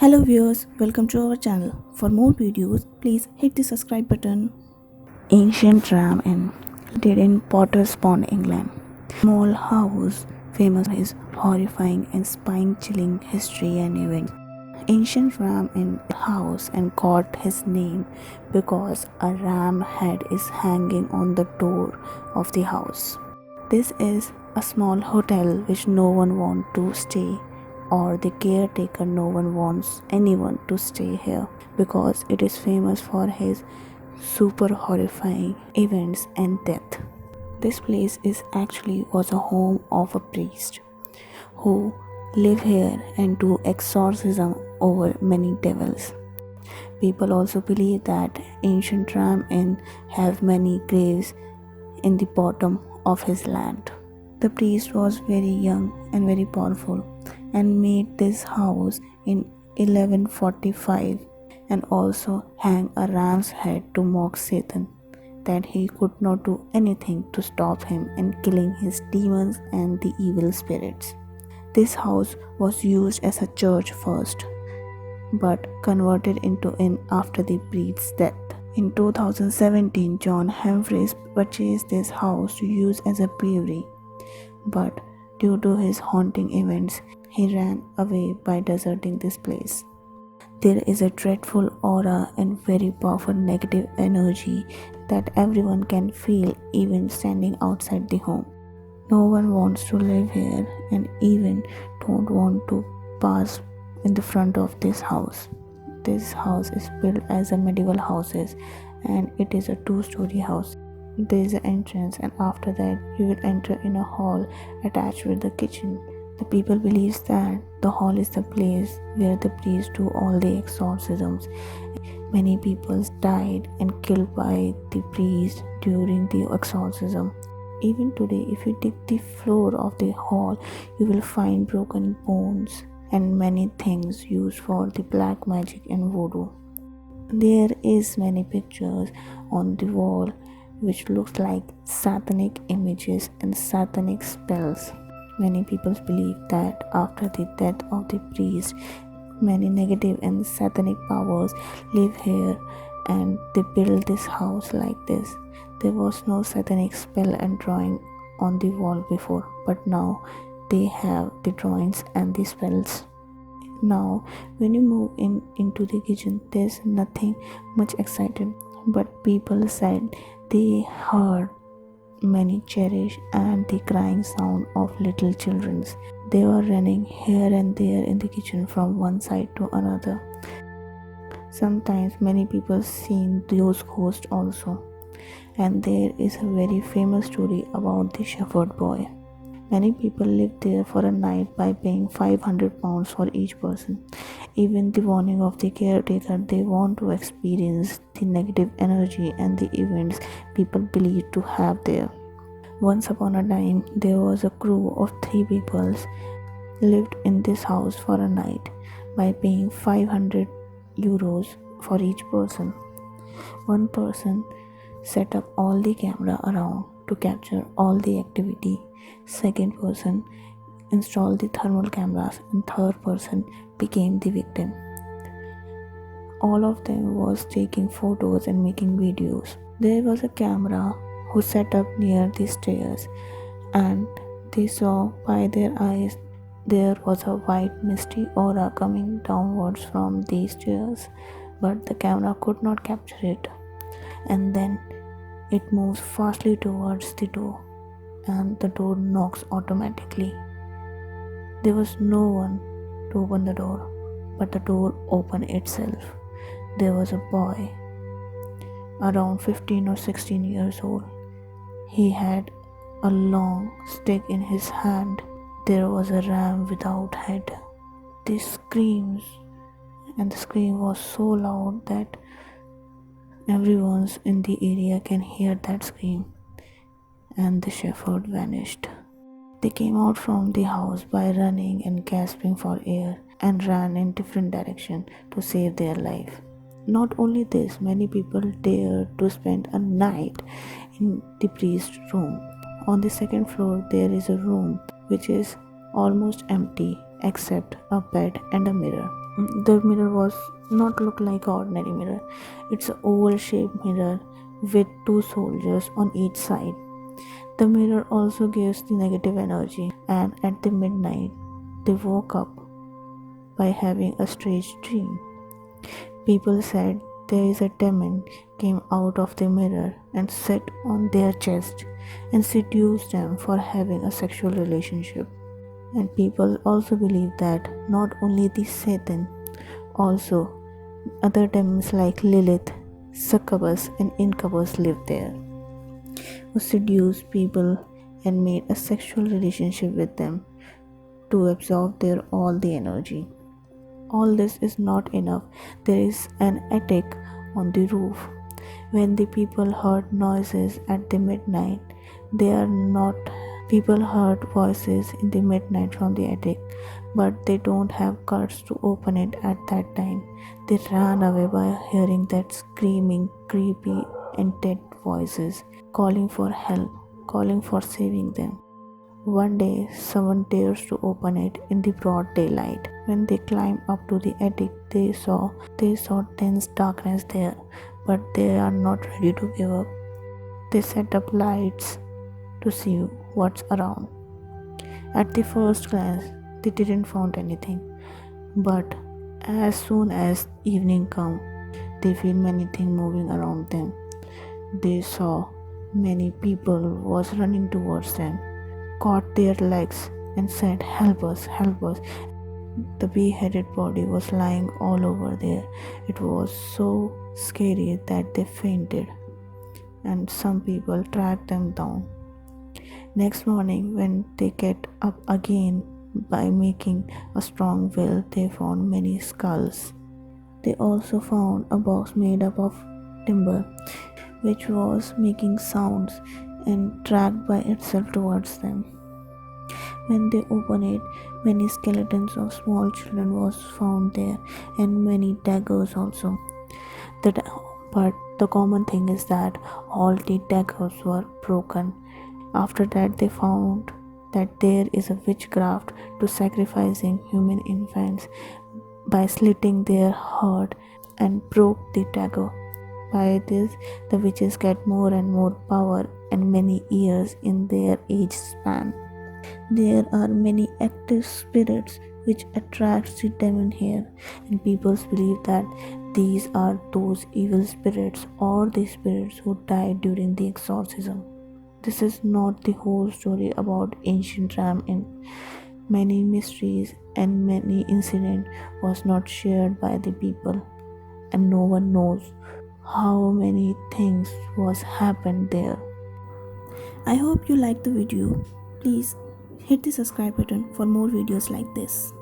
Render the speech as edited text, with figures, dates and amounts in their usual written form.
Hello viewers, welcome to our channel. For more videos, please hit the subscribe button. Ancient Ram Inn, located in Potter's Pond, England. Small house famous for his horrifying and spine-chilling history and events. Ancient Ram Inn house and got his name because a ram head is hanging on the door of the house. This is a small hotel which no one wants to stay, or the caretaker no one wants anyone to stay here because it is famous for his super horrifying events and death. This place is actually was a home of a priest who live here and do exorcism over many devils. People also believe that ancient Ram Inn have many graves in the bottom of his land. The priest was very young and very powerful and made this house in 1145 and also hang a ram's head to mock Satan, that he could not do anything to stop him in killing his demons and the evil spirits. This house was used as a church first, but converted into inn after the priest's death. In 2017, John Humphreys purchased this house to use as a brewery, but due to his haunting events, he ran away by deserting this place. There is a dreadful aura and very powerful negative energy that everyone can feel even standing outside the home. No one wants to live here and even don't want to pass in the front of this house. This house is built as a medieval houses and it is a two-story house. There is an entrance and after that you will enter in a hall attached with the kitchen. The people believe that the hall is the place where the priests do all the exorcisms. Many people died and killed by the priest during the exorcism. Even today, if you dig the floor of the hall, you will find broken bones and many things used for the black magic and voodoo. There is many pictures on the wall which looks like satanic images and satanic spells. Many people believe that after the death of the priest, many negative and satanic powers live here and they build this house like this. There was no satanic spell and drawing on the wall before, but now they have the drawings and the spells. Now, when you move into the kitchen, there's nothing much excited, but people said they heard many cherish and the crying sound of little children. They were running here and there in the kitchen from one side to another. Sometimes many people seen those ghosts also. And there is a very famous story about the shepherd boy. Many people live there for a night by paying £500 for each person. Even the warning of the caretaker, they want to experience the negative energy and the events people believe to have there. Once upon a time, there was a crew of 3 people lived in this house for a night by paying €500 for each person. One person set up all the camera around to capture all the activity. Second person installed the thermal cameras and third person became the victim. All of them was taking photos and making videos. There was a camera who set up near the stairs and they saw by their eyes there was a white misty aura coming downwards from these stairs, but the camera could not capture it. And then it moves fastly towards the door and the door knocks automatically. There was no one to open the door, but the door opened itself. There was a boy around 15 or 16 years old. He had a long stick in his hand. There was a ram without head. The screams and the scream was so loud that everyone in the area can hear that scream, and the shepherd vanished. They came out from the house by running and gasping for air and ran in different directions to save their life. Not only this, many people dared to spend a night in the priest's room. On the second floor, there is a room which is almost empty except a bed and a mirror. The mirror was not look like ordinary mirror. It's an oval shaped mirror with two soldiers on each side. The mirror also gives the negative energy, and at the midnight they woke up by having a strange dream. People said there is a demon came out of the mirror and sat on their chest and seduced them for having a sexual relationship. And people also believe that not only the Satan, also other demons like Lilith, succubus, and incubus live there, who seduced people and made a sexual relationship with them to absorb their all the energy. All this is not enough. There is an attic on the roof. When the people heard noises at the midnight, they are not people heard voices in the midnight from the attic, but they don't have guts to open it at that time. They ran away by hearing that screaming, creepy, and dead voices calling for help, calling for saving them. One day, someone dares to open it in the broad daylight. When they climbed up to the attic, they saw dense darkness there, but they are not ready to give up. They set up lights to see what's around. At the first glance, they didn't find anything, but as soon as evening come, they feel many things moving around them. They saw many people was running towards them, caught their legs and said, "Help us, help us." The beheaded body was lying all over there. It was so scary that they fainted, and some people tracked them down. Next morning, when they get up again by making a strong will, they found many skulls. They also found a box made up of timber, which was making sounds and dragged by itself towards them. When they opened it, many skeletons of small children was found there, and many daggers also. But the common thing is that all the daggers were broken. After that, they found that there is a witchcraft to sacrificing human infants by slitting their heart and broke the dagger. By this, the witches get more and more power and many years in their age span. There are many active spirits which attracts the demon here, and people believe that these are those evil spirits or the spirits who died during the exorcism. This is not the whole story about ancient Ram in many mysteries and many incident was not shared by the people, and no one knows how many things was happened there. I hope you liked the video. Please hit the subscribe button for more videos like this.